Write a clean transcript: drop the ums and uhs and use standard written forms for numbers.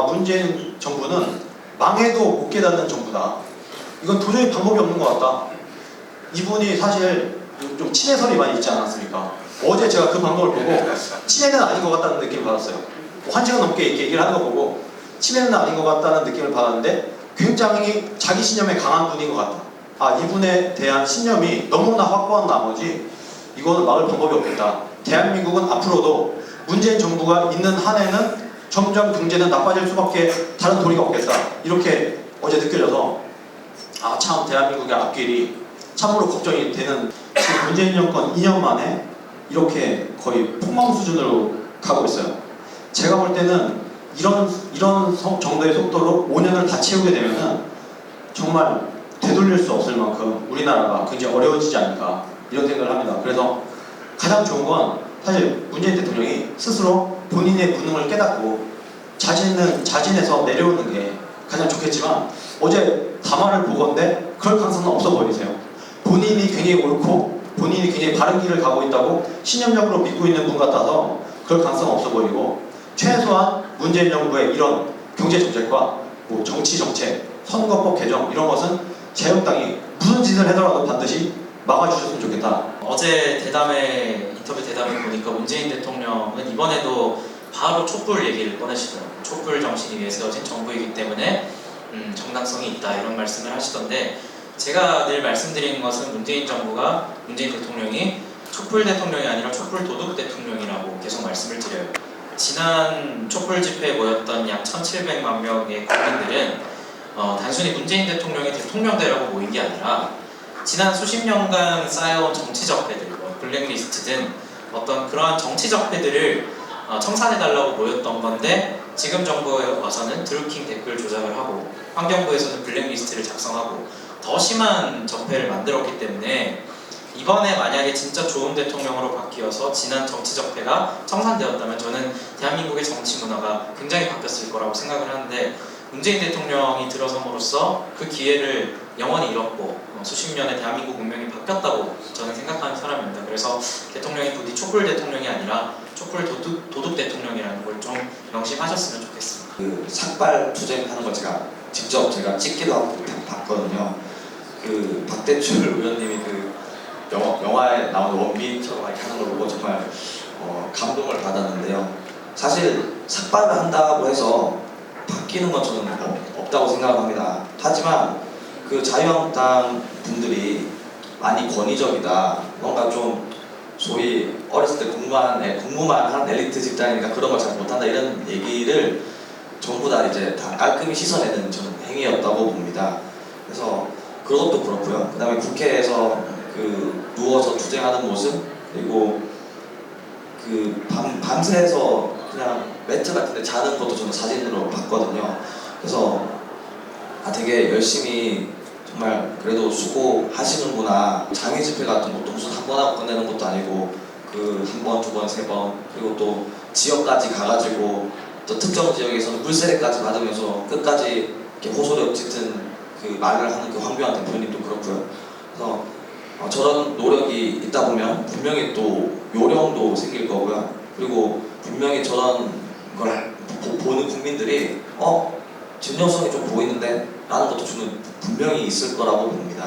문재인 정부는 망해도 못 깨닫는 정부다. 이건 도저히 방법이 없는 것 같다. 이분이 사실 좀 친해설이 많이 있지 않았습니까? 어제 제가 그 방송을 보고 친해는 아닌 것 같다는 느낌을 받았어요. 한 시간 넘게 이렇게 얘기를 하는 거 보고 친해는 아닌 것 같다는 느낌을 받았는데 굉장히 자기 신념에 강한 분인 것 같다. 이분에 대한 신념이 너무나 확고한 나머지 이거는 막을 방법이 없겠다. 대한민국은 앞으로도 문재인 정부가 있는 한해는 점점 경제는 나빠질 수밖에 다른 도리가 없겠다. 이렇게 어제 느껴져서 참 대한민국의 앞길이 참으로 걱정이 되는. 지금 문재인 정권 2년 만에 이렇게 거의 폭망 수준으로 가고 있어요. 제가 볼 때는 이런 정도의 속도로 5년을 다 채우게 되면은 정말 되돌릴 수 없을 만큼 우리나라가 굉장히 어려워지지 않을까 이런 생각을 합니다. 그래서 가장 좋은 건 사실 문재인 대통령이 스스로 본인의 무능을 깨닫고 자진해서 내려오는 게 가장 좋겠지만 어제 담화를 보건대 그럴 가능성은 없어 보이세요. 본인이 굉장히 옳고 본인이 굉장히 바른 길을 가고 있다고 신념적으로 믿고 있는 분 같아서 그럴 가능성은 없어 보이고, 최소한 문재인 정부의 이런 경제 정책과 정치 정책, 선거법 개정 이런 것은 자유한국당이 무슨 짓을 하더라도 반드시 막아주셨으면 좋겠다. 어제 인터뷰 대담에 보니까 문재인 대통령은 이번에도 바로 촛불 얘기를 꺼내시더라고요. 촛불 정신이 위해 세워진 정부이기 때문에 정당성이 있다 이런 말씀을 하시던데, 제가 늘 말씀드리는 것은 문재인 대통령이 촛불 대통령이 아니라 촛불 도둑 대통령이라고 계속 말씀을 드려요. 지난 촛불 집회에 모였던 약 1,700만 명의 국민들은 단순히 문재인 대통령이 대통령되라고 모인 게 아니라 지난 수십 년간 쌓여온 정치적 패들, 블랙리스트든 어떤 그러한 정치적 패들을 청산해달라고 모였던 건데, 지금 정부에 와서는 드루킹 댓글 조작을 하고 환경부에서는 블랙리스트를 작성하고 더 심한 적폐를 만들었기 때문에, 이번에 만약에 진짜 좋은 대통령으로 바뀌어서 지난 정치적 패가 청산되었다면 저는 대한민국의 정치 문화가 굉장히 바뀌었을 거라고 생각을 하는데, 문재인 대통령이 들어섬으로써 그 기회를 영원히 잃었고 수십 년의 대한민국 운명이 바뀌었다고 저는 생각하는 사람입니다. 그래서 대통령이 부디 촛불 대통령이 아니라 촛불 도둑 대통령이라는 걸 좀 명심하셨으면 좋겠습니다. 그 삭발 투쟁하는 거 제가 직접 찍기도 하고 봤거든요. 그 박대출 의원님이 그 영화에 나오는 원빈처럼 이렇게 하는 걸 보고 정말 감동을 받았는데요. 사실 삭발을 한다고 해서 바뀌는 건 저는 없다고 생각합니다. 하지만 그 자유한국당 분들이 많이 권위적이다, 뭔가 좀 소위 어렸을 때 공부만 한 엘리트 집단이니까 그런 걸 잘 못한다, 이런 얘기를 전부 다 이제 다 깔끔히 씻어내는 저는 행위였다고 봅니다. 그래서 그것도 그렇고요. 그 다음에 국회에서 그 누워서 투쟁하는 모습, 그리고 그 밤새서 그냥 매트 같은데 자는 것도 저는 사진으로 봤거든요. 그래서 되게 열심히 정말 그래도 수고하시는구나. 장애 집회 같은 것도 무슨 한 번 하고 끝내는 것도 아니고 그 한 번, 두 번, 세 번, 그리고 또 지역까지 가가지고 또 특정 지역에서는 물세례까지 받으면서 끝까지 이렇게 호소력 짙은 그 말을 하는 그 황교안 대표님도 그렇고요. 그래서 저런 노력이 있다 보면 분명히 또 요령도 생길 거고요. 그리고 분명히 저런 걸 보는 국민들이 진정성이 좀 보이는데 라는 것도 저는 분명히 있을 거라고 봅니다.